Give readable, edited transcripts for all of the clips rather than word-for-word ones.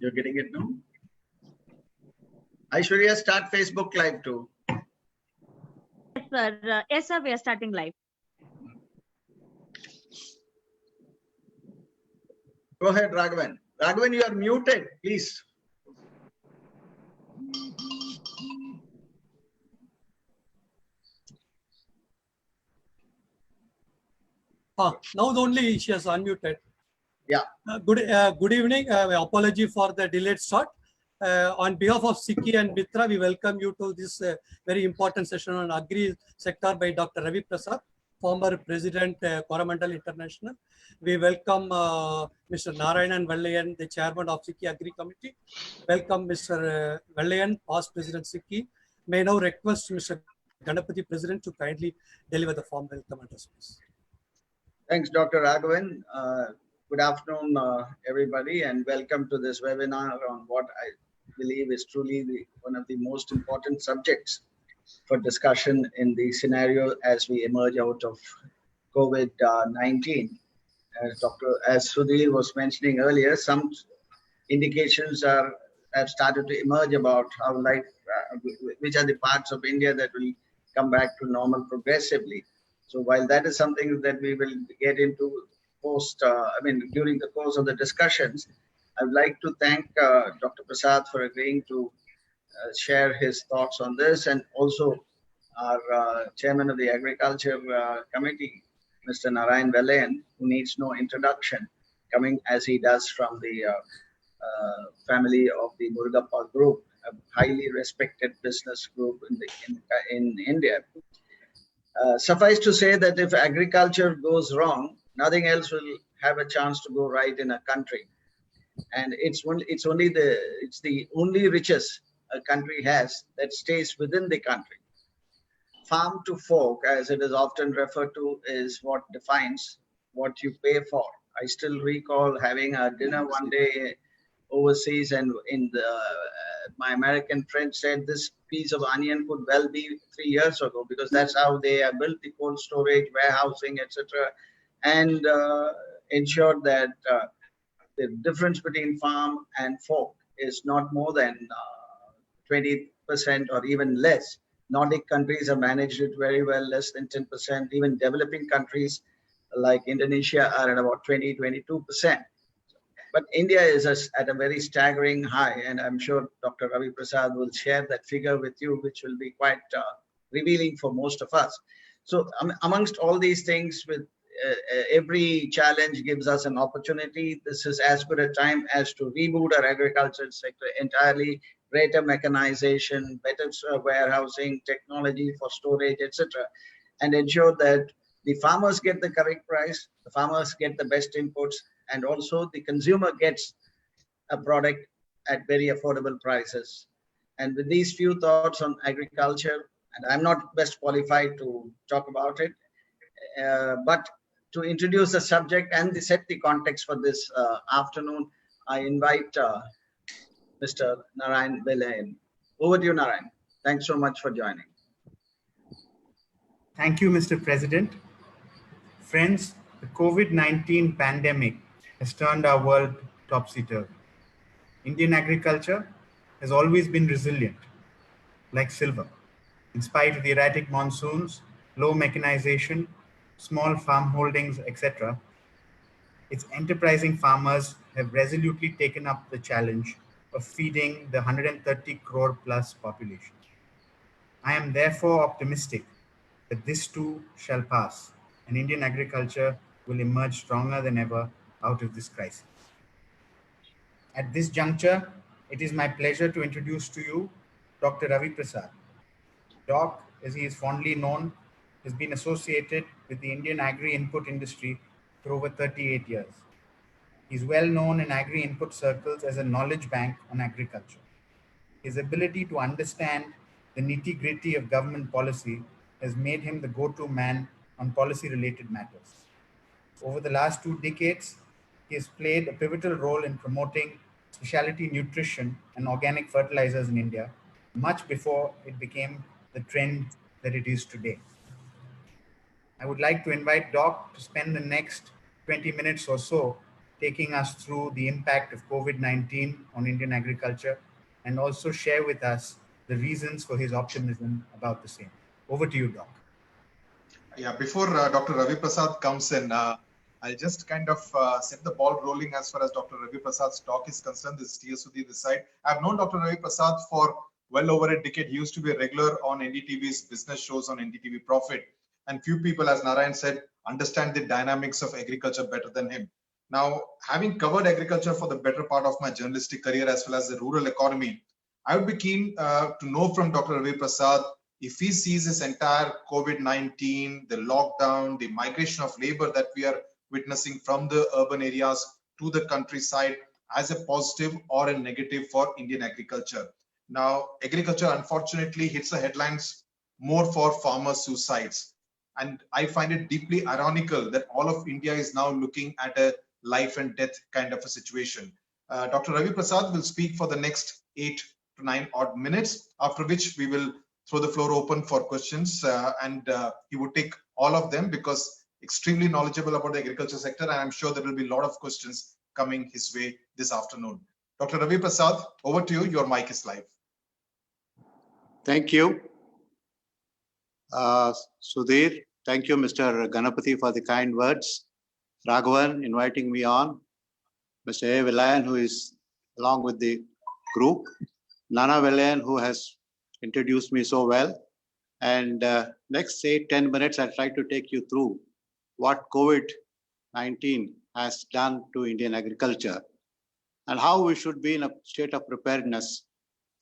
You're getting it now? Aishwarya, start Facebook Live too. Yes, sir. Yes, sir. We are starting live. Go ahead, Raghavan. Raghavan, you are muted, please. Now only she has unmuted. Yeah. Good evening. Apology for the delayed start. On behalf of SICKI and Mitra, we welcome you to this very important session on agri sector by Dr. Ravi Prasad, former President, Coromandel International. We welcome Mr. Narayanan Vellayan, the Chairman of SICKI Agri Committee. Welcome Mr. Vellayan, past President SICKI. May now request Mr. Ganapathy, President, to kindly deliver the form welcome address, please. Thanks, Dr. Raghavan. Good afternoon, everybody, and welcome to this webinar on what I believe is truly one of the most important subjects for discussion in the scenario as we emerge out of COVID-19. As Sudhir was mentioning earlier, some indications have started to emerge about how life, which are the parts of India that will come back to normal progressively. So while that is something that we will get into during the course of the discussions, I would like to thank Dr. Prasad for agreeing to share his thoughts on this, and also our Chairman of the Agriculture Committee, Mr. Narayan Vellayan, who needs no introduction, coming as he does from the family of the Murugappa Group, a highly respected business group in India. Suffice to say that if agriculture goes wrong, nothing else will have a chance to go right in a country. And it's the only riches a country has that stays within the country. Farm to fork, as it is often referred to, is what defines what you pay for. I still recall having a dinner one day overseas, and my American friend said this piece of onion could well be 3 years ago, because that's how they have built the cold storage, warehousing, etc., and ensured that the difference between farm and fork is not more than 20% or even less. Nordic countries have managed it very well, less than 10%. Even developing countries like Indonesia are at about 20-22%. But India is at a very staggering high, and I'm sure Dr. Ravi Prasad will share that figure with you, which will be quite revealing for most of us. So amongst all these things, with every challenge gives us an opportunity. This is as good a time as to reboot our agricultural sector entirely, greater mechanization, better warehousing, technology for storage, etc., and ensure that the farmers get the correct price, the farmers get the best inputs, and also the consumer gets a product at very affordable prices. And with these few thoughts on agriculture, and I'm not best qualified to talk about it, but to introduce the subject and set the context for this afternoon, I invite Mr. Narayan Vellayan. Over to you, Narayan. Thanks so much for joining. Thank you, Mr. President. Friends, the COVID-19 pandemic has turned our world topsy-turvy. Indian agriculture has always been resilient, like silver. In spite of the erratic monsoons, low mechanization, small farm holdings, etc., its enterprising farmers have resolutely taken up the challenge of feeding the 130 crore plus population. I am therefore optimistic that this too shall pass, and Indian agriculture will emerge stronger than ever out of this crisis. At this juncture, it is my pleasure to introduce to you Dr. Ravi Prasad. Doc, as he is fondly known, has been associated with the Indian agri-input industry for over 38 years. He's well known in agri-input circles as a knowledge bank on agriculture. His ability to understand the nitty-gritty of government policy has made him the go-to man on policy-related matters. Over the last 2 decades, he has played a pivotal role in promoting specialty nutrition and organic fertilizers in India, much before it became the trend that it is today. I would like to invite Doc to spend the next 20 minutes or so taking us through the impact of COVID-19 on Indian agriculture and also share with us the reasons for his optimism about the same. Over to you, Doc. Yeah, before Dr. Ravi Prasad comes in, I'll just kind of set the ball rolling as far as Dr. Ravi Prasad's talk is concerned. This is T. S. Sudhir this side. I've known Dr. Ravi Prasad for well over a decade. He used to be a regular on NDTV's business shows on NDTV Profit. And few people, as Narayan said, understand the dynamics of agriculture better than him. Now, having covered agriculture for the better part of my journalistic career as well as the rural economy, I would be keen to know from Dr. Ravi Prasad if he sees this entire COVID-19, the lockdown, the migration of labor that we are witnessing from the urban areas to the countryside as a positive or a negative for Indian agriculture. Now, agriculture unfortunately hits the headlines more for farmer suicides. And I find it deeply ironical that all of India is now looking at a life and death kind of a situation. Dr. Ravi Prasad will speak for the next 8 to 9 odd minutes, after which we will throw the floor open for questions, and he would take all of them because extremely knowledgeable about the agriculture sector, and I'm sure there will be a lot of questions coming his way this afternoon. Dr. Ravi Prasad, over to you. Your mic is live. Thank you. Sudhir, thank you, Mr. Ganapathy, for the kind words. Raghavan inviting me on. Mr. A. Villayan, who is along with the group. Nana Villayan, who has introduced me so well. And next 8-10 minutes, I'll try to take you through what COVID-19 has done to Indian agriculture and how we should be in a state of preparedness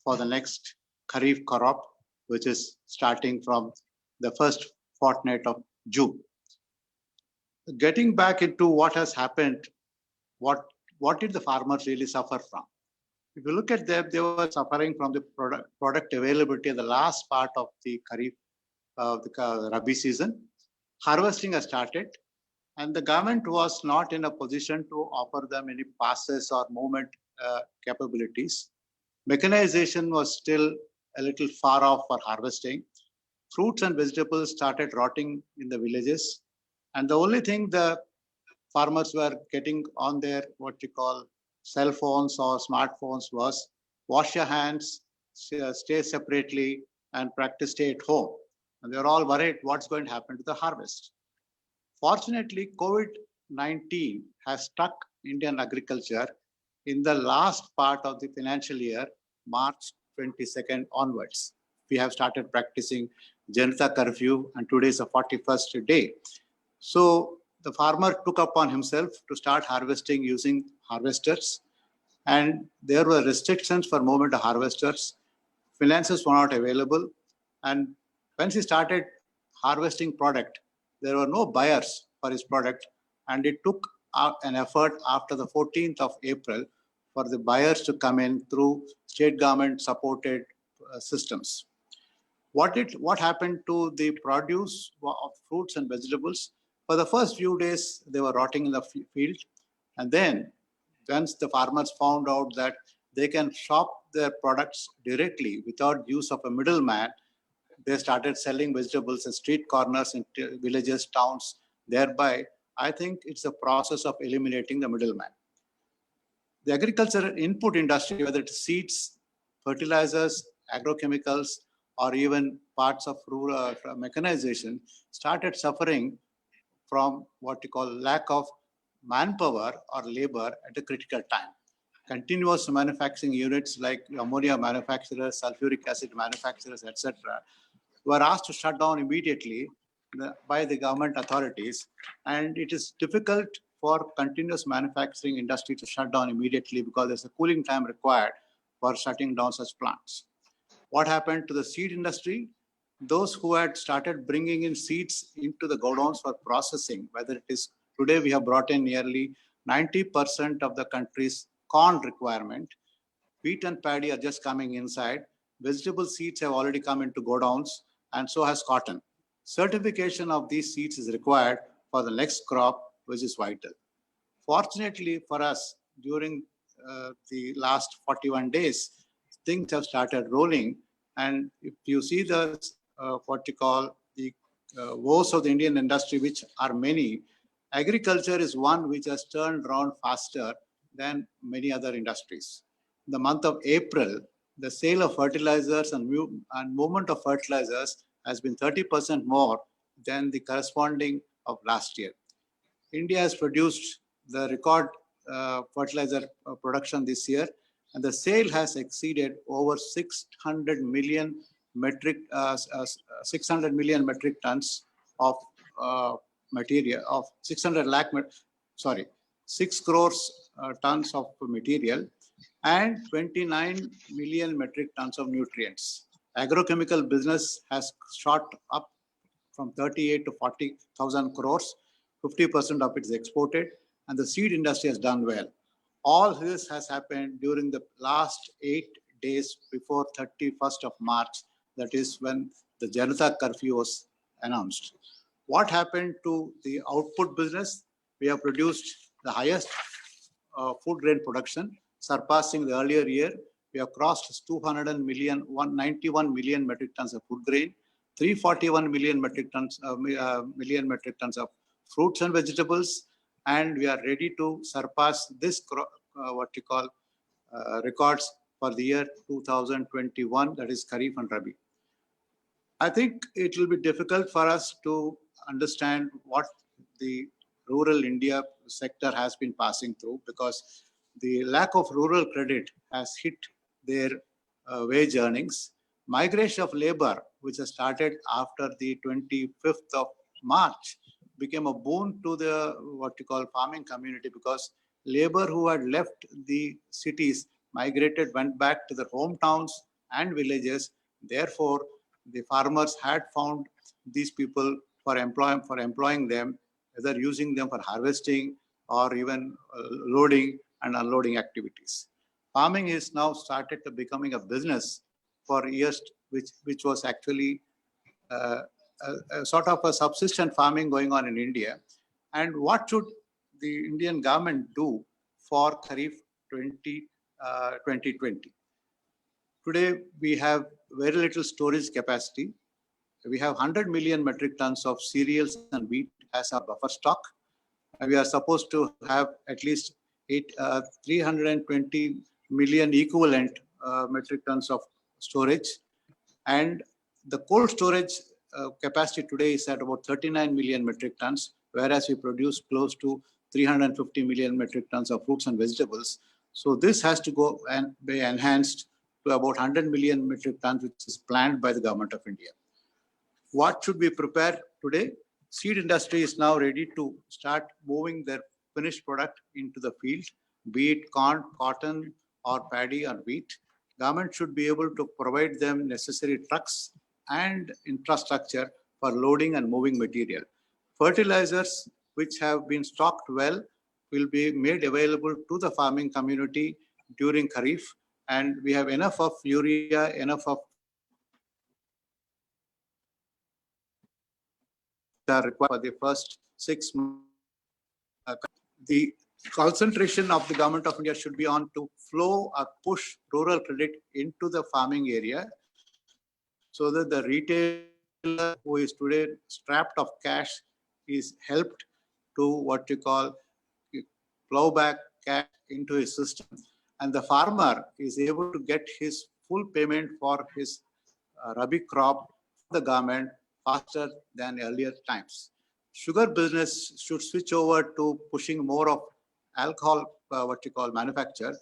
for the next Kharif crop, which is starting from the first fortnight of June. Getting back into what has happened, what did the farmers really suffer from? If you look at them, they were suffering from the product availability in the last part of the Kharif, the Rabi season. Harvesting has started, and the government was not in a position to offer them any passes or movement capabilities. Mechanization was still a little far off for harvesting. Fruits and vegetables started rotting in the villages, and the only thing the farmers were getting on their cell phones or smartphones was wash your hands, stay separately, and practice stay at home. And they're all worried what's going to happen to the harvest. Fortunately, COVID-19 has struck Indian agriculture in the last part of the financial year, March 22nd onwards. We have started practicing Janata curfew, and today is the 41st day. So the farmer took upon himself to start harvesting using harvesters, and there were restrictions for movement of harvesters. Finances were not available, and when he started harvesting product, there were no buyers for his product, and it took an effort after the 14th of April for the buyers to come in through state government supported systems. What happened to the produce of fruits and vegetables? For the first few days, they were rotting in the field. And then once the farmers found out that they can shop their products directly without use of a middleman, they started selling vegetables at street corners in villages, towns. Thereby, I think it's a process of eliminating the middleman. The agricultural input industry, whether it's seeds, fertilizers, agrochemicals, or even parts of rural mechanization, started suffering from lack of manpower or labor at a critical time. Continuous manufacturing units like ammonia manufacturers, sulfuric acid manufacturers, etc., were asked to shut down immediately by the government authorities. And it is difficult for continuous manufacturing industry to shut down immediately because there's a cooling time required for shutting down such plants. What happened to the seed industry? Those who had started bringing in seeds into the godowns for processing, whether it is today we have brought in nearly 90% of the country's corn requirement. Wheat and paddy are just coming inside. Vegetable seeds have already come into godowns, and so has cotton. Certification of these seeds is required for the next crop, which is vital. Fortunately for us, during the last 41 days, things have started rolling. And if you see the woes of the Indian industry, which are many, Agriculture is one which has turned around faster than many other industries. In the month of April, the sale of fertilizers and movement of fertilizers has been 30% more than the corresponding of last year. India has produced the record fertilizer production this year, and the sale has exceeded over 600 million metric tons of material, of 6 crores tons of material, and 29 million metric tons of nutrients. Agrochemical business has shot up from 38 to 40,000 crores. 50% of it is exported, and the seed industry has done well. All this has happened during the last 8 days before 31st of March. That is when the Janata curfew was announced. What happened to the output business? We have produced the highest food grain production, surpassing the earlier year. We have crossed 191 million metric tons of food grain, 341 million metric tons of fruits and vegetables, and we are ready to surpass this records for the year 2021, that is Kharif and Rabi. I think it will be difficult for us to understand what the rural India sector has been passing through, because the lack of rural credit has hit their wage earnings. Migration of labor, which has started after the 25th of March, became a boon to the farming community, because labor who had left the cities migrated, went back to their hometowns and villages. Therefore, the farmers had found these people for employing them, either using them for harvesting or even loading and unloading activities. Farming is now started to becoming a business for years, which was actually a sort of a subsistence farming going on in India. And what should the Indian government do for Kharif 2020? Today, we have very little storage capacity. We have 100 million metric tons of cereals and wheat as our buffer stock. We are supposed to have at least 320 million equivalent metric tons of storage. And the cold storage capacity today is at about 39 million metric tons, whereas we produce close to 350 million metric tons of fruits and vegetables. So this has to go and be enhanced to about 100 million metric tons, which is planned by the government of India. What should we prepare today? Seed industry is now ready to start moving their finished product into the field, be it corn, cotton, or paddy or wheat. Government should be able to provide them necessary trucks and infrastructure for loading and moving material. Fertilizers, which have been stocked well, will be made available to the farming community during Kharif, and we have enough of urea, enough of required for the first 6 months. The concentration of the government of India should be on to flow or push rural credit into the farming area, so that the retailer who is today strapped of cash is helped to plow back cash into his system, and the farmer is able to get his full payment for his Rabi crop from the government faster than earlier times. Sugar business should switch over to pushing more of alcohol, manufacture,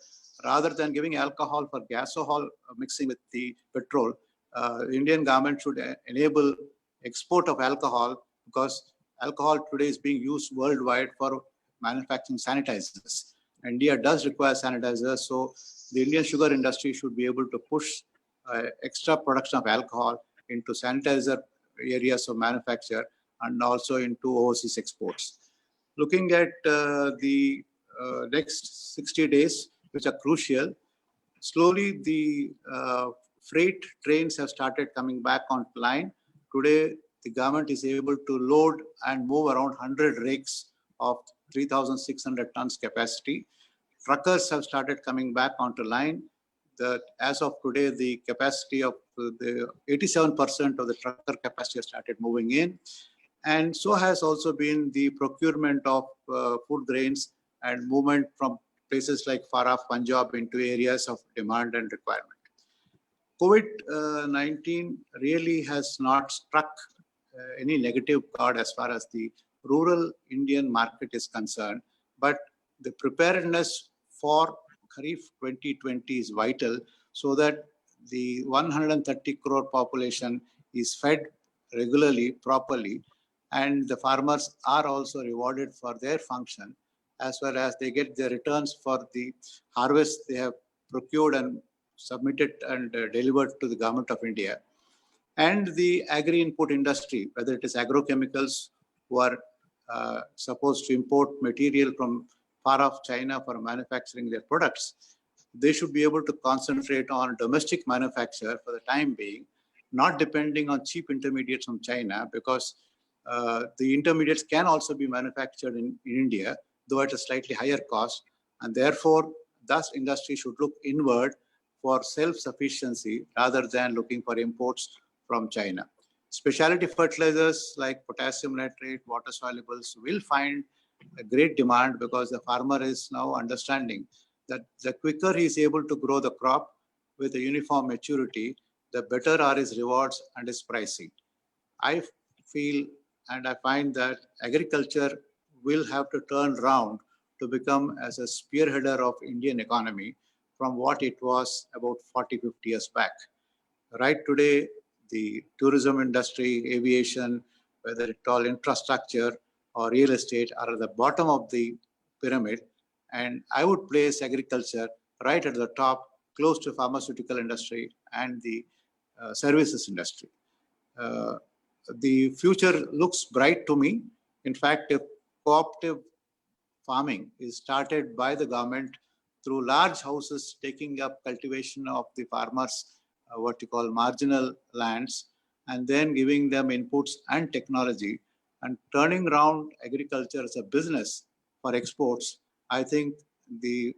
rather than giving alcohol for gasohol mixing with the petrol. The Indian government should enable export of alcohol, because alcohol today is being used worldwide for manufacturing sanitizers. India does require sanitizers, so the Indian sugar industry should be able to push extra production of alcohol into sanitizer areas of manufacture and also into overseas exports. Looking at the next 60 days, which are crucial, slowly the freight trains have started coming back online. Today, the government is able to load and move around 100 rakes of 3,600 tons capacity. Truckers have started coming back onto line. As of today, the capacity of the 87% of the trucker capacity has started moving in. And so has also been the procurement of food grains and movement from places like far-off Punjab into areas of demand and requirement. COVID-19 really has not struck any negative chord as far as the rural Indian market is concerned, but the preparedness for Kharif 2020 is vital so that the 130 crore population is fed regularly, properly, and the farmers are also rewarded for their function as well as they get their returns for the harvest they have procured and submitted and delivered to the Government of India. And the agri-input industry, whether it is agrochemicals who are supposed to import material from far off China for manufacturing their products, they should be able to concentrate on domestic manufacture for the time being, not depending on cheap intermediates from China, because the intermediates can also be manufactured in India, though at a slightly higher cost. And therefore, thus industry should look inward for self-sufficiency rather than looking for imports from China. Specialty fertilizers like potassium nitrate, water solubles will find a great demand because the farmer is now understanding that the quicker he is able to grow the crop with a uniform maturity, the better are his rewards and his pricing. I feel and I find that agriculture will have to turn around to become as a spearheader of Indian economy from what it was about 40, 50 years back. Right today, the tourism industry, aviation, whether it's all infrastructure or real estate are at the bottom of the pyramid. And I would place agriculture right at the top, close to pharmaceutical industry and the services industry. The future looks bright to me. In fact, if cooperative farming is started by the government through large houses taking up cultivation of the farmers, what you call marginal lands, and then giving them inputs and technology and turning around agriculture as a business for exports, I think the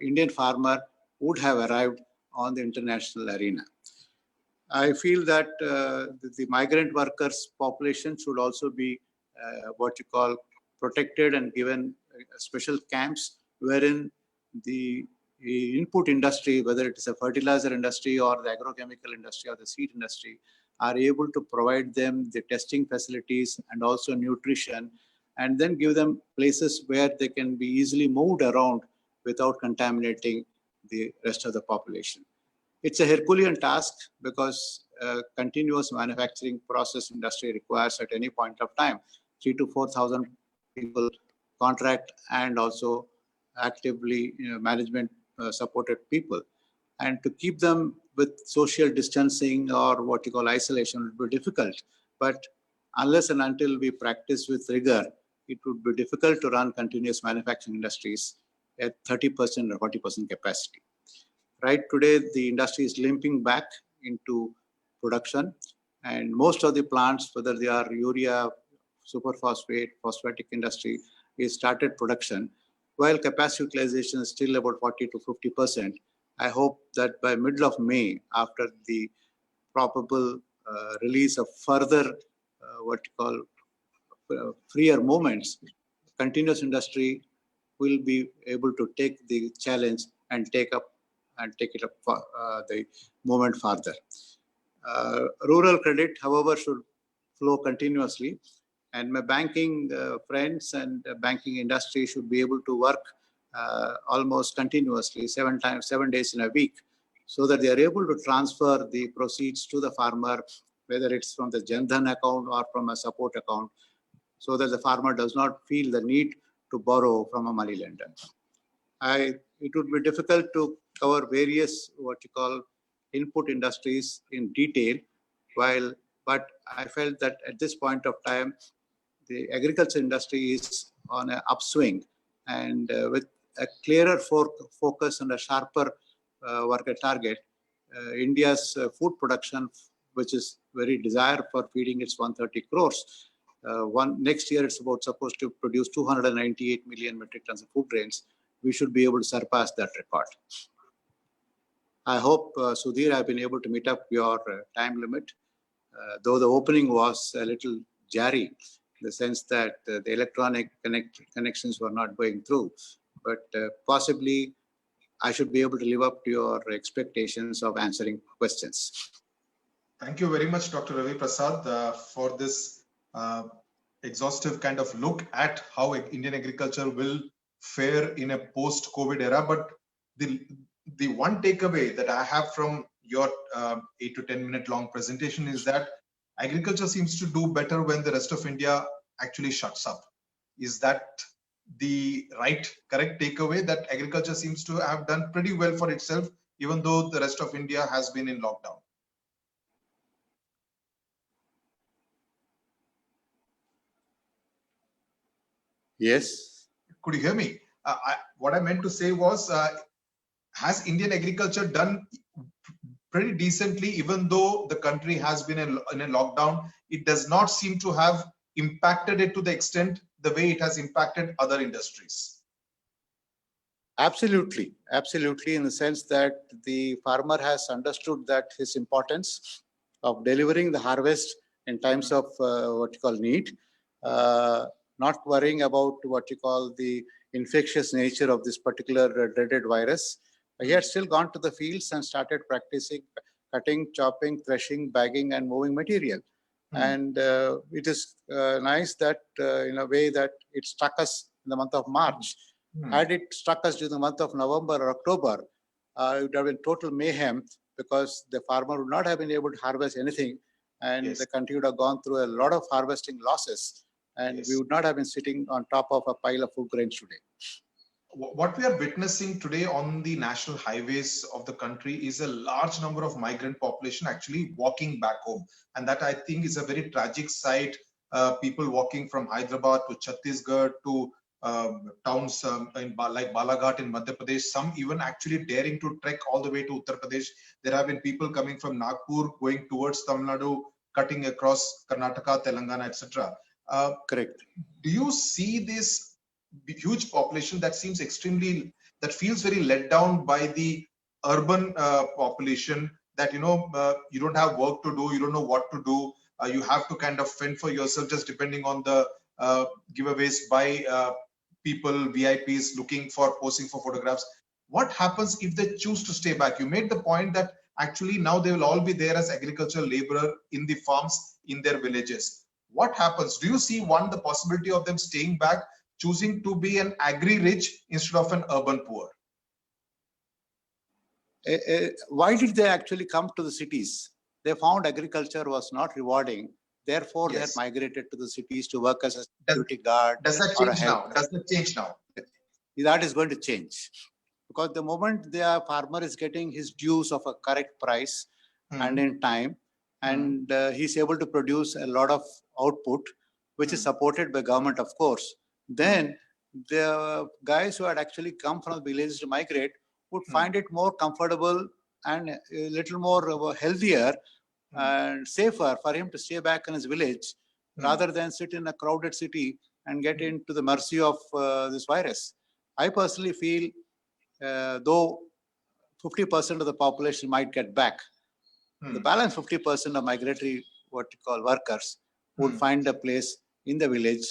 Indian farmer would have arrived on the international arena. I feel that the migrant workers population should also be what you call protected and given special camps wherein the input industry, whether it is a fertilizer industry or the agrochemical industry or the seed industry, are able to provide them the testing facilities and also nutrition, and then give them places where they can be easily moved around without contaminating the rest of the population. It's a Herculean task because continuous manufacturing process industry requires at any point of time 3,000 to 4,000 people contract and also actively management supported people. And to keep them with social distancing or what you call isolation would be difficult. But unless and until we practice with rigor, it would be difficult to run continuous manufacturing industries at 30% or 40% capacity. Right today, the industry is limping back into production, and most of the plants, whether they are urea, superphosphate, phosphatic industry, is started production, while capacity utilization is still about 40 to 50%. I hope that by middle of May, after the probable release of further what you call freer movements, continuous industry will be able to take the challenge and take it up for the movement further. Rural credit, however, should flow continuously, and my banking friends and banking industry should be able to work almost continuously 7 days in a week, so that they are able to transfer the proceeds to the farmer, whether it's from the Jan Dhan account or from a support account, so that the farmer does not feel the need to borrow from a money lender. It would be difficult to cover various what you call input industries in detail, but I felt that at this point of time, the agriculture industry is on an upswing, and with a clearer focus and a sharper work target, India's food production, which is very desired for feeding its 130 crores. Next year, it's supposed to produce 298 million metric tons of food grains. We should be able to surpass that record. I hope, Sudhir, I've been able to meet up your time limit. Though the opening was a little jari, in the sense that the electronic connections were not going through. But possibly I should be able to live up to your expectations of answering questions. Thank you very much, Dr. Ravi Prasad, for this exhaustive kind of look at how Indian agriculture will fare in a post-COVID era. But the one takeaway that I have from your 8 to 10 minute long presentation is that agriculture seems to do better when the rest of India actually shuts up. Is that the correct takeaway, that agriculture seems to have done pretty well for itself, even though the rest of India has been in lockdown? Yes. Could you hear me? What I meant to say was, has Indian agriculture done pretty decently, even though the country has been in a lockdown? It does not seem to have impacted it to the extent the way it has impacted other industries. Absolutely, absolutely, in the sense that the farmer has understood that his importance of delivering the harvest in times of what you call need, not worrying about what you call the infectious nature of this particular dreaded virus. He had still gone to the fields and started practicing cutting, chopping, threshing, bagging, and moving material. And it is nice that in a way that it struck us in the month of March. Had it struck us during the month of November or October, it would have been total mayhem, because the farmer would not have been able to harvest anything, and the country would have gone through a lot of harvesting losses, and we would not have been sitting on top of a pile of food grains today. What we are witnessing today on the national highways of the country is a large number of migrant population actually walking back home. And that, I think, is a very tragic sight. People walking from Hyderabad to Chhattisgarh to towns like Balaghat in Madhya Pradesh, some even actually daring to trek all the way to Uttar Pradesh. There have been people coming from Nagpur going towards Tamil Nadu, cutting across Karnataka, Telangana, etc. Correct. Do you see this huge population that feels very let down by the urban population, that you don't have work to do, you don't know what to do, you have to kind of fend for yourself just depending on the giveaways by people, VIPs posing for photographs? What happens if they choose to stay back? You made the point that actually now they will all be there as agricultural laborer in the farms in their villages. What happens? Do you see the possibility of them staying back, choosing to be an agri-rich instead of an urban poor? Why did they actually come to the cities? They found agriculture was not rewarding. Therefore, they had migrated to the cities to work as a security guard. Does that change now? Does that change now? That is going to change. Because the moment the farmer is getting his dues of a correct price and in time, and he's able to produce a lot of output, which is supported by government, of course, then the guys who had actually come from the villages to migrate would find it more comfortable and a little more healthier and safer for him to stay back in his village rather than sit in a crowded city and get into the mercy of this virus. I personally feel though 50% of the population might get back, the balance 50% of migratory, what you call workers, would find a place in the village.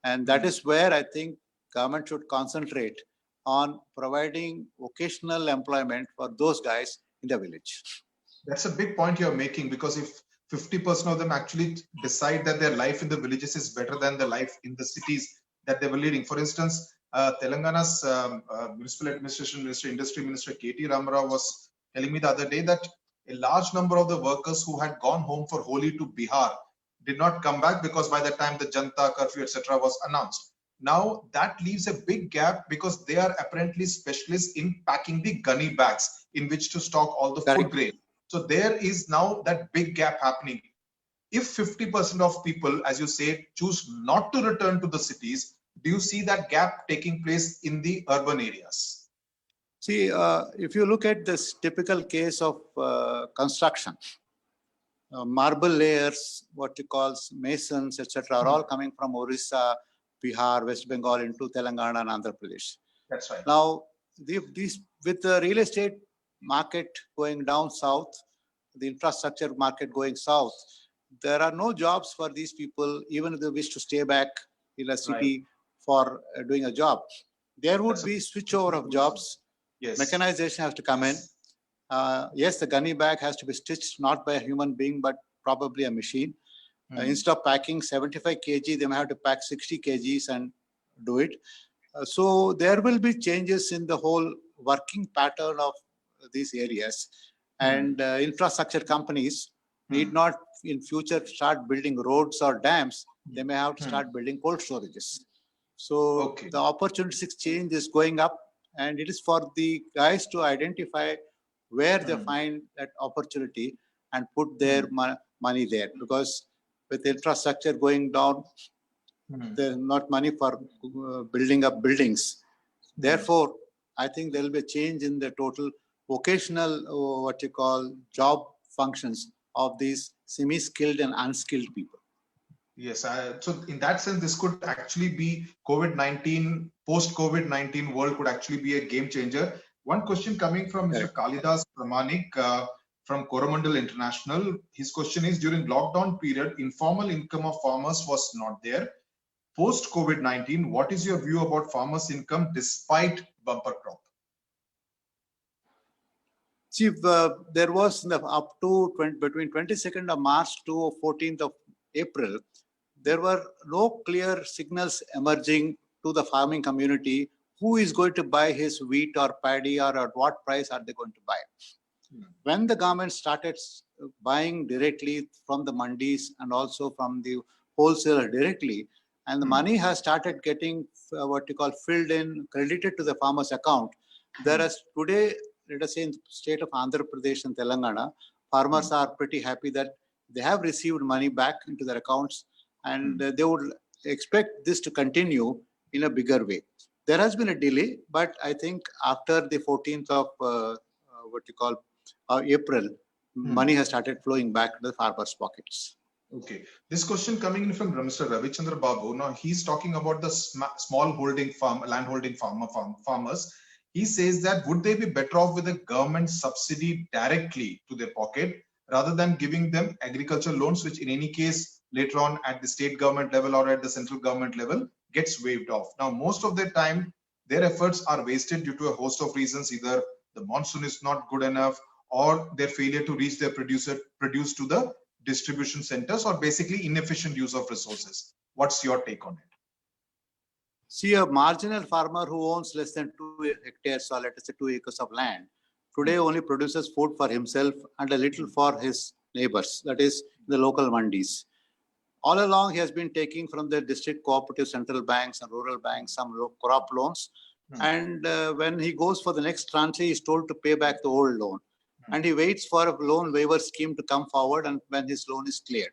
And that is where I think government should concentrate on providing vocational employment for those guys in the village. That's a big point you're making, because if 50% of them actually decide that their life in the villages is better than the life in the cities that they were leading. For instance, Telangana's Municipal Administration Minister, Industry Minister K.T. Ramarao was telling me the other day that a large number of the workers who had gone home for Holi to Bihar did not come back, because by the time the Janta curfew, etc. was announced. Now that leaves a big gap, because they are apparently specialists in packing the gunny bags in which to stock all the food grain. So there is now that big gap happening. If 50% of people, as you say, choose not to return to the cities, do you see that gap taking place in the urban areas? See, if you look at this typical case of construction, marble layers, what you call masons, etc., are all coming from Orissa, Bihar, West Bengal into Telangana and Andhra Pradesh. That's right. Now, with the real estate market going down south, the infrastructure market going south, there are no jobs for these people, even if they wish to stay back in a city for doing a job. There would be switchover of jobs. Yes. Mechanization has to come in. Yes, the gunny bag has to be stitched not by a human being, but probably a machine. Instead of packing 75 kg, they may have to pack 60 kgs and do it. So there will be changes in the whole working pattern of these areas. And infrastructure companies need not in future start building roads or dams. They may have to start building cold storages. So the opportunistic change is going up, and it is for the guys to identify where they find that opportunity and put their money there. Because with infrastructure going down, there's not money for building up buildings. Therefore, I think there will be a change in the total vocational, what you call, job functions of these semi-skilled and unskilled people. Yes, so in that sense, this could actually be COVID-19, post-COVID-19 world could actually be a game changer. One question coming from Mr. Kalidas Pramanik from Coromandel International. His question is, during lockdown period, informal income of farmers was not there. Post-COVID-19, what is your view about farmers' income despite bumper crop? See, there was up to between 22nd of March to 14th of April, there were no clear signals emerging to the farming community who is going to buy his wheat or paddy, or at what price are they going to buy. When the government started buying directly from the mandis and also from the wholesaler directly, and the money has started getting what you call filled in, credited to the farmer's account. Whereas today, let us say in the state of Andhra Pradesh and Telangana, farmers are pretty happy that they have received money back into their accounts, and they would expect this to continue in a bigger way. There has been a delay, but I think after the 14th of April, money has started flowing back to the farmers' pockets. Okay, this question coming in from Mr. Ravichandra Babu. Now he's talking about the small holding landholding farmers. He says that would they be better off with a government subsidy directly to their pocket rather than giving them agriculture loans, which in any case later on at the state government level or at the central government level gets waived off. Now most of the time their efforts are wasted due to a host of reasons. Either the monsoon is not good enough, or their failure to reach their produce to the distribution centers, or basically inefficient use of resources. What's your take on it? See, a marginal farmer who owns less than 2 hectares or let us say 2 acres of land today only produces food for himself and a little for his neighbors, that is the local mandis. All along he has been taking from the district cooperative central banks and rural banks some crop loans, and when he goes for the next tranche, he is told to pay back the old loan. And he waits for a loan waiver scheme to come forward, and when his loan is cleared.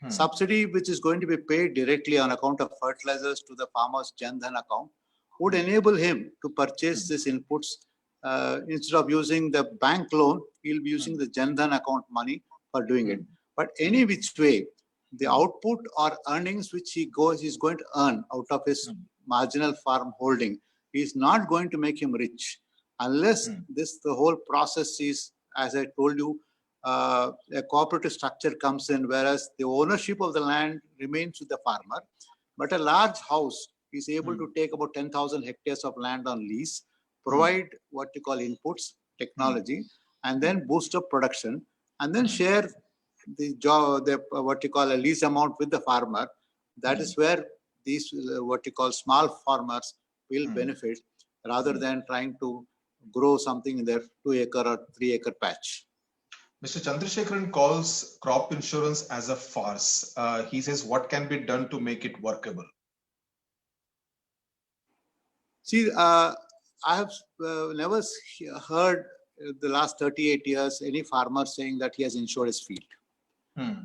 Subsidy, which is going to be paid directly on account of fertilizers to the farmer's Jan Dhan account, would enable him to purchase these inputs. Instead of using the bank loan, he'll be using the Jan Dhan account money for doing it. But any which way, the output or earnings which he is going to earn out of his marginal farm holding is not going to make him rich unless the whole process is, as I told you, a cooperative structure comes in, whereas the ownership of the land remains with the farmer, but a large house is able to take about 10,000 hectares of land on lease, provide what you call inputs, technology, and then boost up production, and then share the job, what you call a lease amount with the farmer. That is where these what you call small farmers will benefit, rather than trying to grow something in their 2 acre or 3 acre patch. Mr. Chandrasekharan calls crop insurance as a farce. He says, what can be done to make it workable? See, I have never heard the last 38 years any farmer saying that he has insured his field.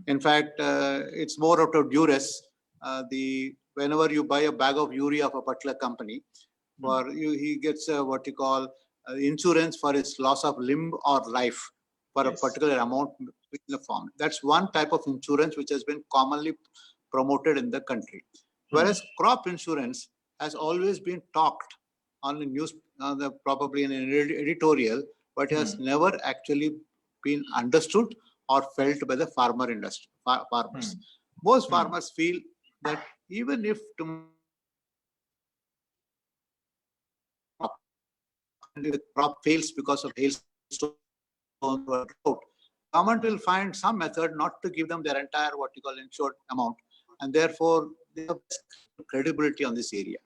In fact, it's more out of duress. Whenever you buy a bag of urea of a particular company, he gets what you call insurance for his loss of limb or life for a particular amount in the farm. That's one type of insurance which has been commonly promoted in the country. Whereas crop insurance has always been talked on the news, probably in an editorial, but has never actually been understood or felt by the farmers. Most Hmm. farmers feel that even if the crop fails because of hailstones or drought, government will find some method not to give them their entire what you call insured amount, and therefore they have credibility on this area.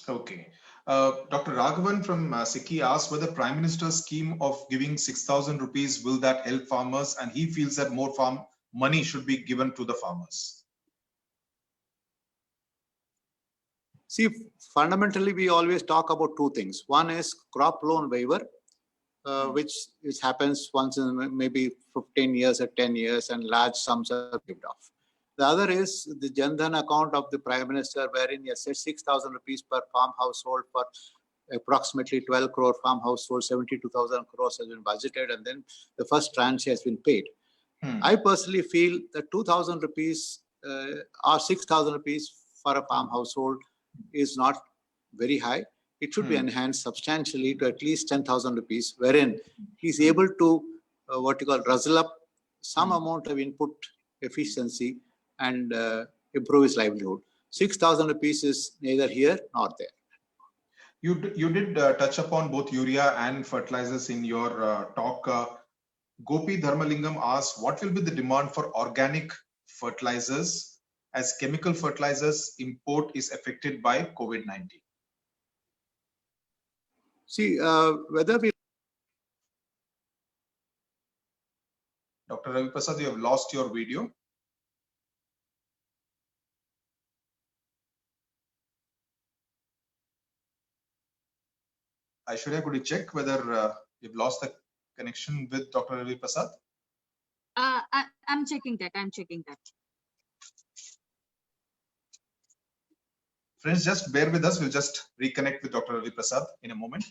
Okay. Dr. Raghavan from Sikki asked whether Prime Minister's scheme of giving 6,000 rupees will that help farmers, and he feels that more farm money should be given to the farmers. See, fundamentally, we always talk about two things. One is crop loan waiver, which happens once in maybe 15 years or 10 years, and large sums are given off. The other is the Jan Dhan account of the Prime Minister, wherein he has said 6,000 rupees per farm household for approximately 12 crore farm household, 72,000 crores has been budgeted, and then the first tranche has been paid. I personally feel that 2,000 rupees or 6,000 rupees for a farm household is not very high. It should be enhanced substantially to at least 10,000 rupees, wherein he's able to what you call rustle up some amount of input efficiency and improve his livelihood. 6,000 rupees is neither here nor there. You did touch upon both urea and fertilizers in your talk. Gopi Dharmalingam asked, what will be the demand for organic fertilizers as chemical fertilizers import is affected by COVID-19? See, whether we... Dr. Ravi Prasad, you have lost your video. Aishwarya, could you check whether you've lost the connection with Dr. Ravi Prasad? I'm checking that. I'm checking that. Friends, just bear with us. We'll just reconnect with Dr. Ravi Prasad in a moment.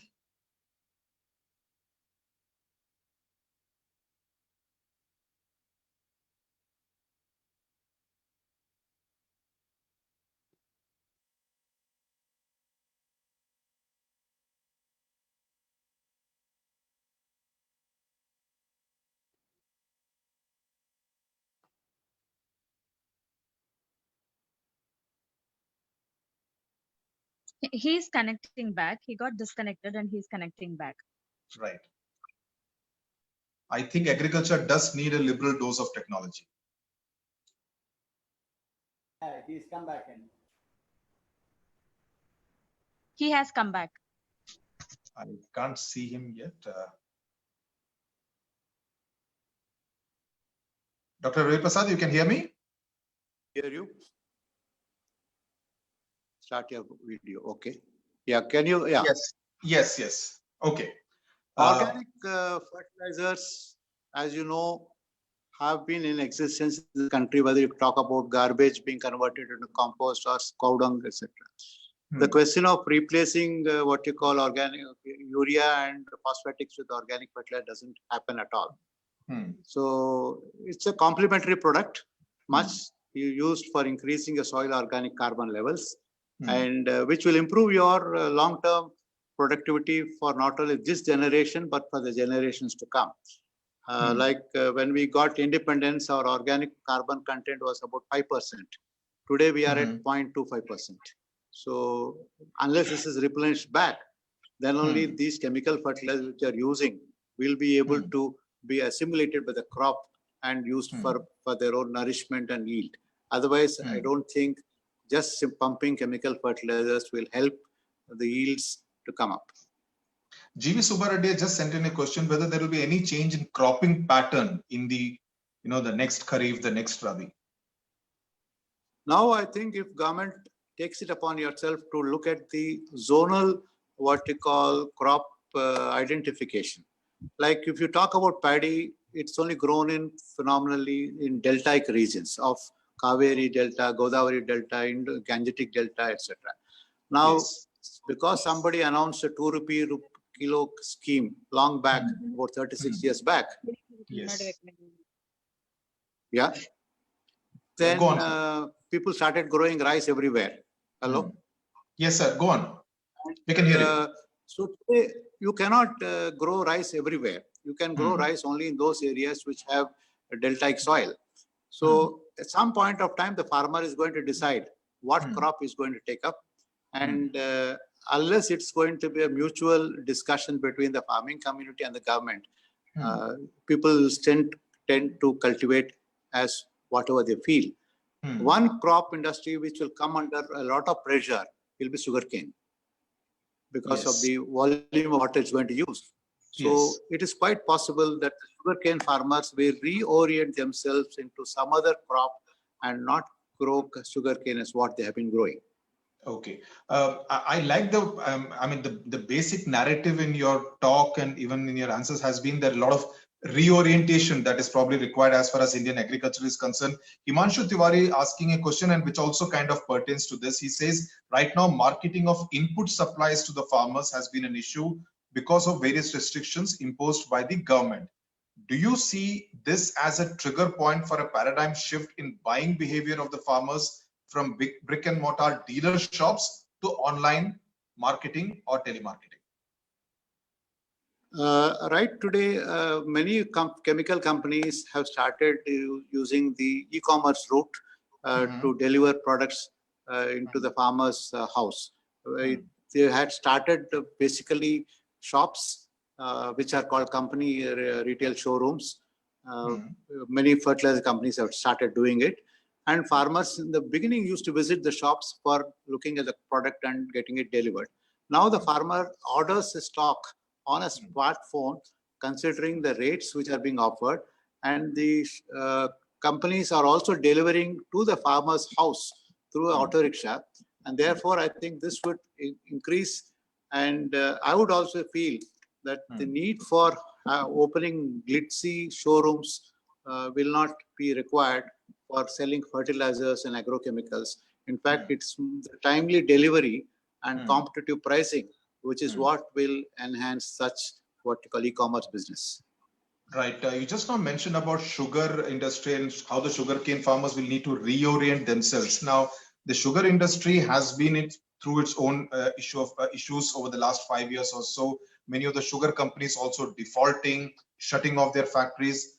He's connecting back. He got disconnected and he's connecting back. Right. I think agriculture does need a liberal dose of technology. He's come back in. He has come back. I can't see him yet. Dr. Ravi Prasad, you can hear me? Hear you? Start your video. Okay. Yeah. Can you? Yeah. Yes. Okay. Organic fertilizers, as you know, have been in existence in the country, whether you talk about garbage being converted into compost or cow dung, etc. The question of replacing what you call organic urea and phosphatics with organic fertilizer doesn't happen at all. So it's a complementary product, much used for increasing the soil organic carbon levels, and which will improve your long-term productivity for not only this generation, but for the generations to come. Like when we got independence, our organic carbon content was about 5%. Today we are at 0.25%. So unless this is replenished back, then only these chemical fertilizers which are using will be able to be assimilated by the crop and used for their own nourishment and yield. Otherwise, I don't think just pumping chemical fertilizers will help the yields to come up. GV Subbareddy just sent in a question whether there will be any change in cropping pattern in the, the next Kharif, the next Rabi. Now, I think if government takes it upon yourself to look at the zonal, what you call crop identification. Like if you talk about paddy, it's only grown in phenomenally in deltaic regions of Kaveri Delta, Godavari Delta, Gangetic Delta, etc. Now, because somebody announced a 2 rupee kilo scheme long back, about 36 years back. Yeah. Then people started growing rice everywhere. Hello? Yes, sir. Go on. We can hear you. So today, you cannot grow rice everywhere. You can grow rice only in those areas which have a deltaic soil. So at some point of time, the farmer is going to decide what Hmm. crop is going to take up. And unless it's going to be a mutual discussion between the farming community and the government, people tend to cultivate as whatever they feel. One crop industry which will come under a lot of pressure will be sugarcane, because of Yes. the volume of water it's going to use. So Yes. it is quite possible that the sugarcane farmers will reorient themselves into some other crop and not grow sugarcane as what they have been growing. Okay. I like the basic narrative in your talk and even in your answers has been that a lot of reorientation that is probably required as far as Indian agriculture is concerned. Himanshu Tiwari asking a question, and which also kind of pertains to this. He says, right now, marketing of input supplies to the farmers has been an issue because of various restrictions imposed by the government. Do you see this as a trigger point for a paradigm shift in buying behavior of the farmers from big brick and mortar dealer shops to online marketing or telemarketing? Right today, many chemical companies have started using the e-commerce route to deliver products into the farmer's house. They had started basically shops which are called company retail showrooms. Many fertilizer companies have started doing it. And farmers in the beginning used to visit the shops for looking at the product and getting it delivered. Now the farmer orders the stock on a smartphone, considering the rates which are being offered, and the companies are also delivering to the farmer's house through an auto rickshaw. And therefore, I think this would increase. And I would also feel that the need for opening glitzy showrooms will not be required for selling fertilizers and agrochemicals. In fact, it's the timely delivery and competitive pricing, which is what will enhance such what you call e-commerce business. Right. You just now mentioned about sugar industry and how the sugarcane farmers will need to reorient themselves. Now, the sugar industry has been through its own issues over the last 5 years or so. Many of the sugar companies also defaulting, shutting off their factories.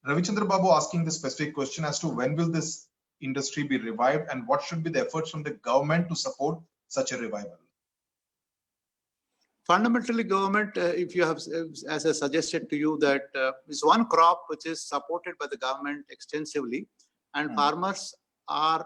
Ravichandra Babu asking the specific question as to when will this industry be revived and what should be the efforts from the government to support such a revival? Fundamentally, government, if you have, as I suggested to you, that is one crop which is supported by the government extensively, and farmers are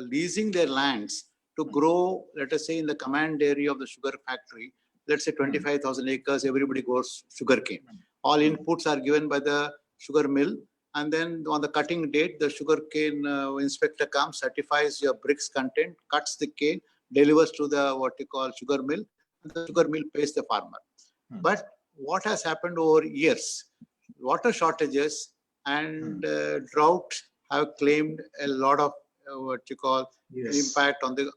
leasing their lands to grow, let us say, in the command area of the sugar factory, let's say 25,000 acres, everybody grows sugarcane. All inputs are given by the sugar mill, and then on the cutting date, the sugarcane inspector comes, certifies your bricks content, cuts the cane, delivers to the what you call sugar mill. The sugar mill pays the farmer. But what has happened over years? Water shortages and drought have claimed a lot of what you call impact on the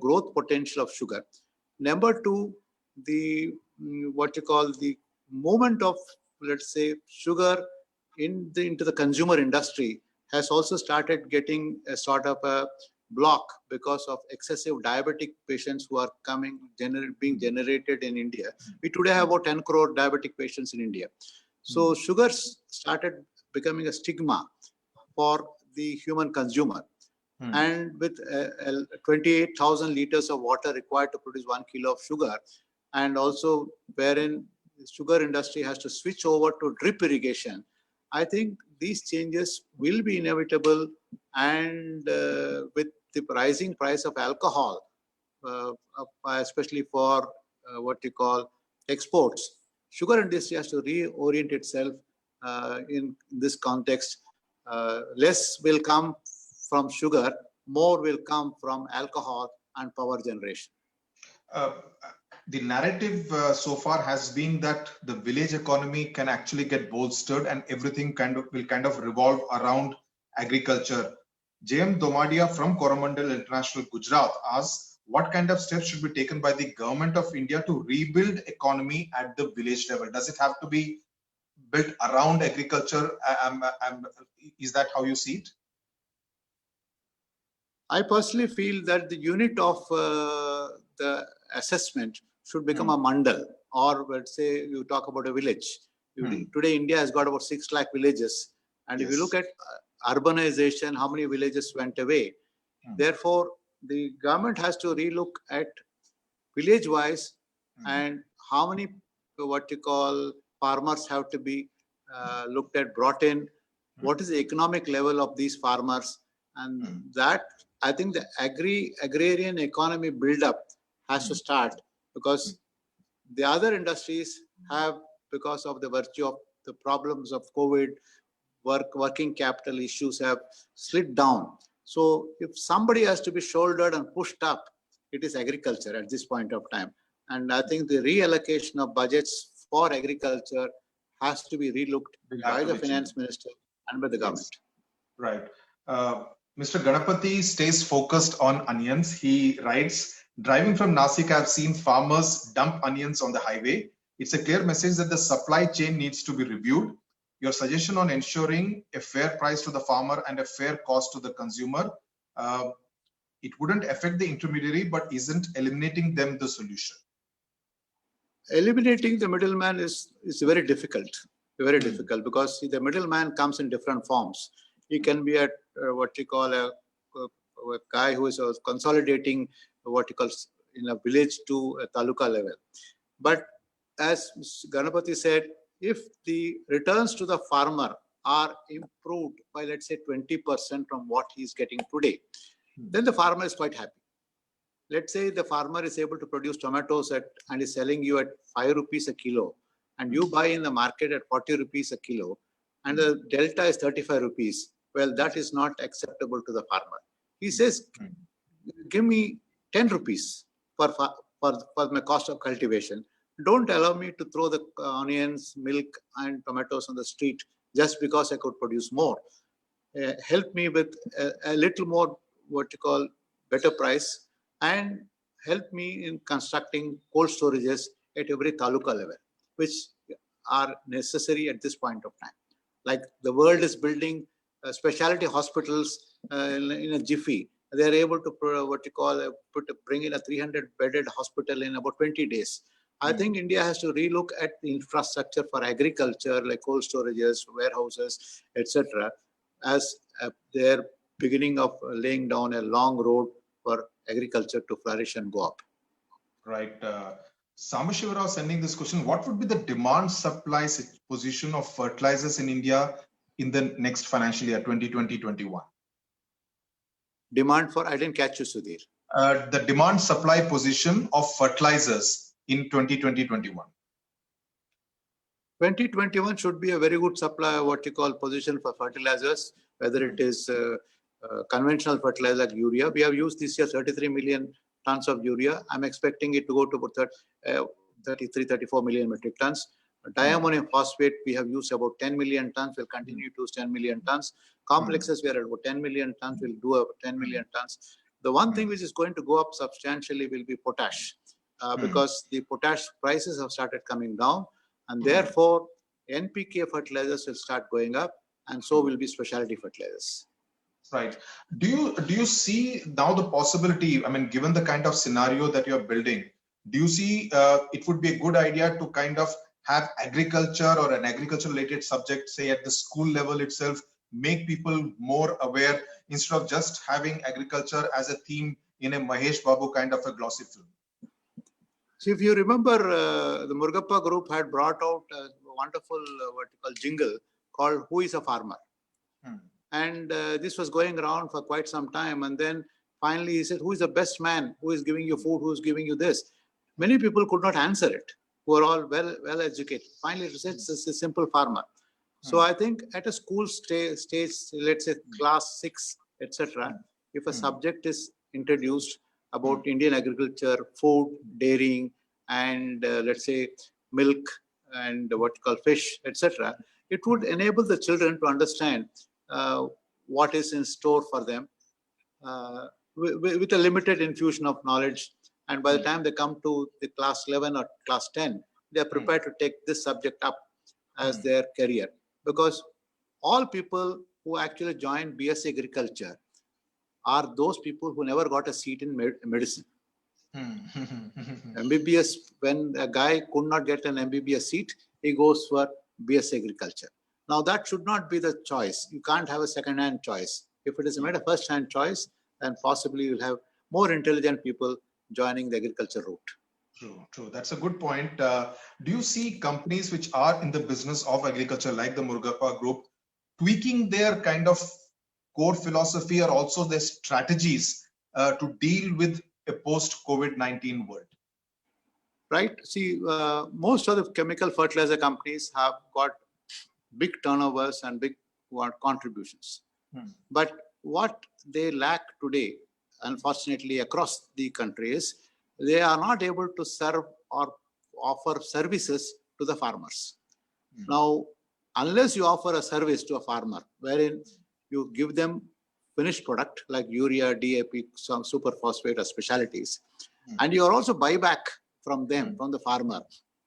growth potential of sugar. Number two, the what you call the movement of, let's say, sugar into the consumer industry has also started getting a sort of a block because of excessive diabetic patients who are being generated in India. We today have about 10 crore diabetic patients in India. So sugar started becoming a stigma for the human consumer. And with 28,000 liters of water required to produce 1 kilo of sugar, and also wherein the sugar industry has to switch over to drip irrigation, I think these changes will be inevitable. And with the rising price of alcohol, especially for what you call exports, sugar industry has to reorient itself in this context. Less will come from sugar, more will come from alcohol and power generation. The narrative so far has been that the village economy can actually get bolstered and everything will kind of revolve around agriculture. J.M. Domadia from Coromandel International, Gujarat asks, what kind of steps should be taken by the government of India to rebuild economy at the village level? Does it have to be built around agriculture? Is that how you see it? I personally feel that the unit of the assessment should become a mandal, or let's say you talk about a village. Today, India has got about 6 lakh villages. And if you look at urbanization, how many villages went away. Hmm. Therefore, the government has to relook at village-wise and how many what you call farmers have to be looked at, brought in. What is the economic level of these farmers? And that, I think the agrarian economy build-up has to start, because the other industries have, because of the virtue of the problems of COVID, working capital issues have slid down. So if somebody has to be shouldered and pushed up, it is agriculture at this point of time. And I think the reallocation of budgets for agriculture has to be relooked by the finance minister and by the government. Right. Mr. Ganapathy stays focused on onions. He writes, driving from Nasik, I've seen farmers dump onions on the highway. It's a clear message that the supply chain needs to be reviewed. Your suggestion on ensuring a fair price to the farmer and a fair cost to the consumer, it wouldn't affect the intermediary, but isn't eliminating them the solution? Eliminating the middleman is very difficult, because see, the middleman comes in different forms. He can be what you call a guy who is consolidating what you call in a village to a taluka level. But as Mr. Ganapathy said, if the returns to the farmer are improved by, let's say, 20% from what he's getting today, then the farmer is quite happy. Let's say the farmer is able to produce tomatoes and is selling you at 5 rupees a kilo, and you buy in the market at 40 rupees a kilo, and the delta is 35 rupees. Well, that is not acceptable to the farmer. He says, give me 10 rupees for my cost of cultivation. Don't allow me to throw the onions, milk, and tomatoes on the street just because I could produce more. Help me with a little more, what you call, better price, and help me in constructing cold storages at every taluka level, which are necessary at this point of time. Like the world is building specialty hospitals in a jiffy. They are able to bring in a 300-bedded hospital in about 20 days. I think India has to relook at the infrastructure for agriculture, like cold storages, warehouses, etc., as their beginning of laying down a long road for agriculture to flourish and go up. Right. Samashivara sending this question, what would be the demand supply position of fertilizers in India in the next financial year, 2020-21? Demand for, I didn't catch you, Sudhir. The demand supply position of fertilizers in 2020-21. 2021 should be a very good supply, what you call, position for fertilizers, whether it is conventional fertilizer like urea. We have used this year 33 million tons of urea. I'm expecting it to go to about 33-34 million metric tons. Diammonium phosphate, we have used about 10 million tons. We'll continue to use 10 million tons. Complexes, we are at about 10 million tons. We'll do about 10 million tons. The one thing which is going to go up substantially will be potash, because the potash prices have started coming down, and therefore NPK fertilizers will start going up, and so will be specialty fertilizers. Right. Do you see now the possibility, I mean, given the kind of scenario that you're building, do you see it would be a good idea to kind of have agriculture or an agriculture related subject, say at the school level itself, make people more aware instead of just having agriculture as a theme in a Mahesh Babu kind of a glossy film? So if you remember, the Murugappa group had brought out a wonderful what you call jingle called Who is a Farmer? And this was going around for quite some time. And then finally he said, who is the best man? Who is giving you food? Who is giving you this? Many people could not answer it, who are all well educated. Finally it said, it's a simple farmer. So I think at a school stage, let's say class 6, etc., if a subject is introduced about Indian agriculture, food, dairying, and let's say milk and what you call fish, etc., it would enable the children to understand what is in store for them with a limited infusion of knowledge. And by the time they come to the class 11 or class 10, they are prepared to take this subject up as their career. Because all people who actually join BSc Agriculture are those people who never got a seat in medicine. MBBS, when a guy could not get an MBBS seat, he goes for BSc Agriculture. Now that should not be the choice. You can't have a second-hand choice. If it is made a first-hand choice, then possibly you'll have more intelligent people joining the agriculture route. True, true. That's a good point. Do you see companies which are in the business of agriculture, like the Murugappa Group, tweaking their kind of core philosophy or also their strategies to deal with a post-COVID-19 world? Right? See, most of the chemical fertilizer companies have got big turnovers and big contributions. But what they lack today, unfortunately, across the country is they are not able to serve or offer services to the farmers. Now, unless you offer a service to a farmer, wherein you give them finished product like urea, DAP, some super phosphate or specialties, and you are also buy back from them, from the farmer,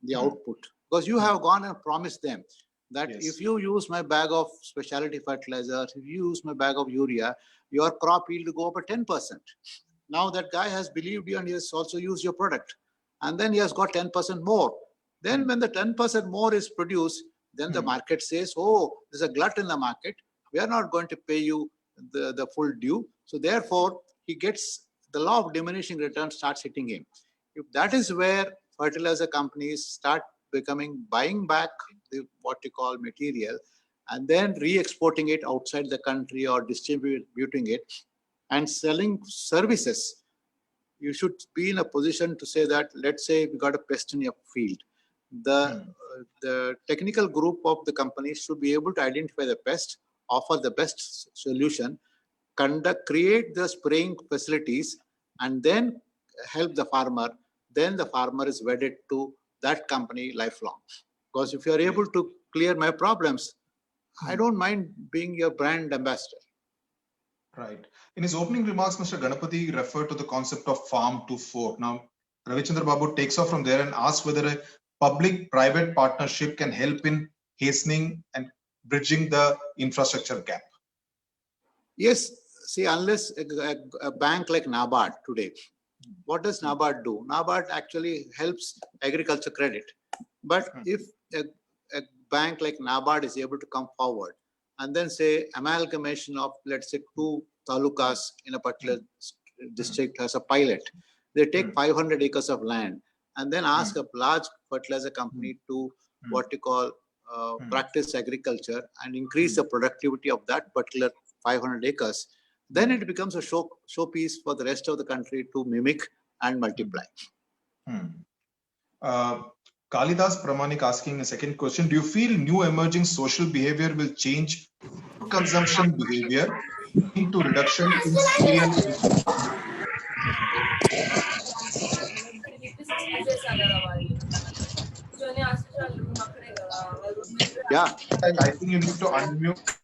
the output, because you have gone and promised them that if you use my bag of specialty fertilizers, if you use my bag of urea, your crop yield will go up by 10%. Now that guy has believed you and he has also used your product, and then he has got 10% more. Then when the 10% more is produced, then the market says, oh, there's a glut in the market. We are not going to pay you the full due. So therefore, he gets the law of diminishing returns starts hitting him. If that is where fertilizer companies start buying back what you call material and then re-exporting it outside the country or distributing it and selling services, you should be in a position to say that, let's say we got a pest in your field. The technical group of the company should be able to identify the pest, offer the best solution, create the spraying facilities, and then help the farmer. Then the farmer is wedded to that company lifelong. Because if you are able to clear my problems, I don't mind being your brand ambassador. Right. In his opening remarks, Mr. Ganapathy referred to the concept of farm to fork. Now, Ravichandra Babu takes off from there and asks whether a public-private partnership can help in hastening and bridging the infrastructure gap. Yes. See, unless a bank like NABARD today, what does NABARD do? NABARD actually helps agriculture credit. But if a bank like NABARD is able to come forward and then say amalgamation of, let's say, 2 talukas in a particular district as a pilot, they take 500 acres of land and then ask a large fertilizer company to what you call practice agriculture and increase the productivity of that particular 500 acres, then it becomes a showpiece for the rest of the country to mimic and multiply. Kalidas Pramanik asking a second question. Do you feel new emerging social behavior will change consumption behavior into reduction in cereal? Yeah. I think you need to unmute.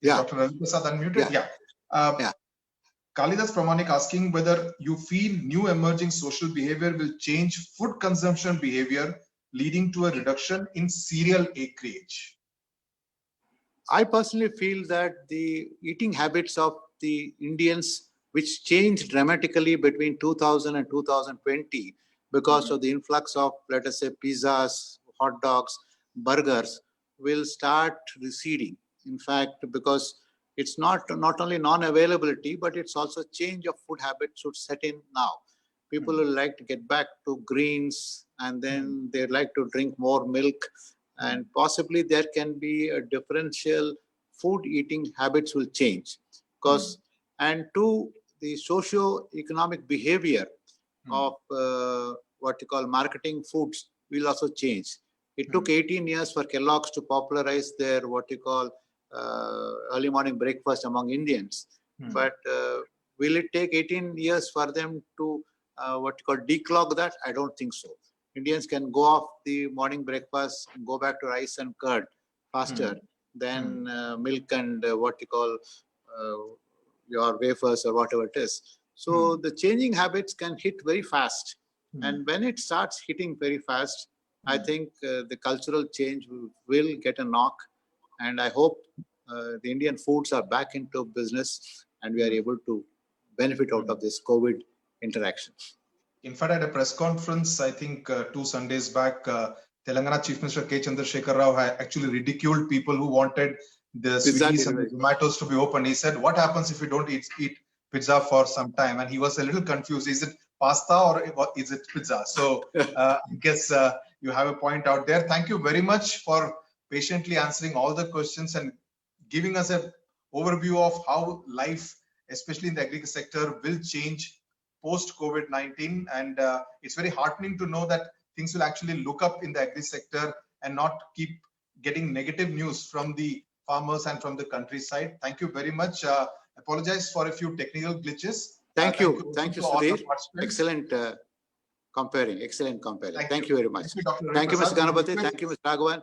Dr. Ravi Prasad unmuted? Yeah. Kalidas Pramanik asking whether you feel new emerging social behavior will change food consumption behavior, leading to a reduction in cereal acreage. I personally feel that the eating habits of the Indians, which changed dramatically between 2000 and 2020 because of the influx of, let us say, pizzas, hot dogs, burgers, will start receding. In fact, because it's not only non-availability, but it's also change of food habits should set in now. People will like to get back to greens, and then they like to drink more milk, and possibly there can be a differential food eating habits will change. Because and two, the socio-economic behavior of what you call marketing foods will also change. It took 18 years for Kellogg's to popularize their what you call early morning breakfast among Indians. But will it take 18 years for them to what you call declog that? I don't think so. Indians can go off the morning breakfast and go back to rice and curd faster than milk and what you call your wafers or whatever it is. So the changing habits can hit very fast. And when it starts hitting very fast, I think the cultural change will get a knock, and I hope the Indian foods are back into business and we are able to benefit out of this COVID interaction. In fact, at a press conference, I think 2 Sundays back, Telangana Chief Minister K. Chandrasekhar Rao had actually ridiculed people who wanted the Pizza Swiggy's and the delivery. Zomatos to be open. He said, "What happens if we don't eat pizza for some time?" And he was a little confused. Is it pasta or is it pizza? So I guess you have a point out there. Thank you very much for patiently answering all the questions and giving us an overview of how life, especially in the agriculture sector, will change post COVID-19. And it's very heartening to know that things will actually look up in the agri sector and not keep getting negative news from the farmers and from the countryside. Thank you very much. Apologize for a few technical glitches. Thank you, to all the Sudhir. participants. Excellent comparing. Excellent comparing. Thank you very much. Dr. Thank you, Mr. Prasad. Ganapathy. Thank you, Mr. Raghavan.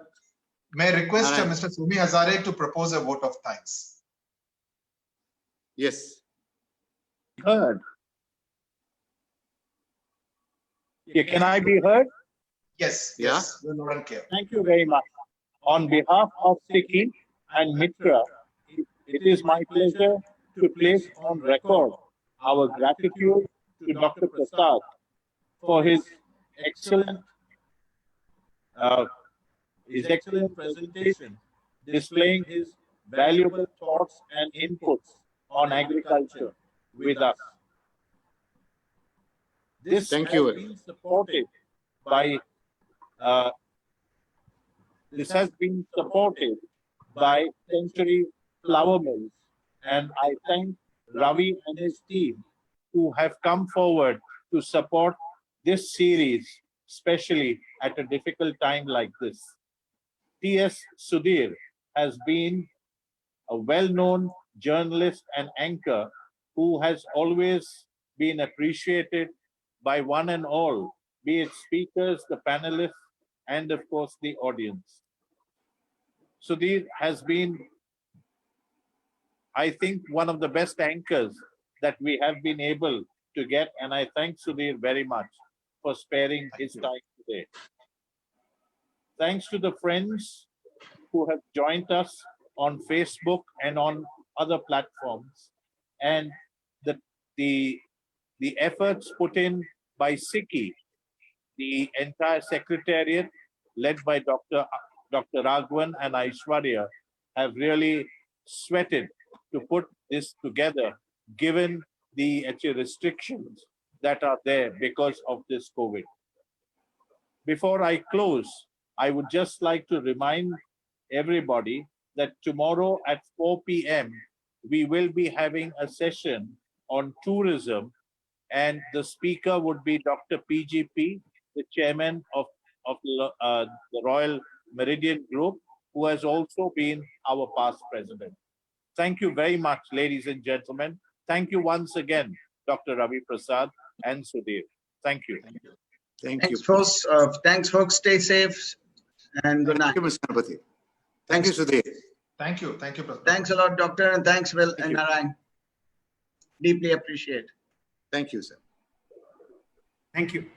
May I request Narayan. Mr. Sumi Hazare to propose a vote of thanks. Yes. Heard. Yeah, can I be heard? Yes, Yeah. yes, you're loud and clear. Thank you very much. On behalf of Siki and Mitra, it is my pleasure to place on record our gratitude to Dr. Prasad for his excellent presentation, displaying his valuable thoughts and inputs on agriculture with us. This Thank has you. been supported by Century Flour Mills, and I thank Ravi and his team who have come forward to support this series, especially at a difficult time like this. T.S. Sudhir has been a well-known journalist and anchor who has always been appreciated by one and all, be it speakers, the panelists, and of course the audience. Sudhir has been, I think, one of the best anchors that we have been able to get, and I thank Sudhir very much for sparing his time today. Thanks to the friends who have joined us on Facebook and on other platforms, and the efforts put in by Siki, the entire secretariat led by Dr. Raghavan and Aishwarya have really sweated to put this together, given the restrictions that are there because of this COVID. Before I close, I would just like to remind everybody that tomorrow at 4 p.m. we will be having a session on tourism, and the speaker would be Dr. PGP, the chairman of the Royal Meridian Group, who has also been our past president. Thank you very much, ladies and gentlemen. Thank you once again, Dr. Ravi Prasad and Sudhir. Thank you. Thank you. Thanks, folks. Stay safe and good night. Thank you, Mr. Ganapathy. Thank you, Sudhir. Thank you. Thank you, Prasad. Thanks a lot, Doctor, and thanks, Will Thank and you. Narayan. Deeply appreciate. Thank you, sir. Thank you.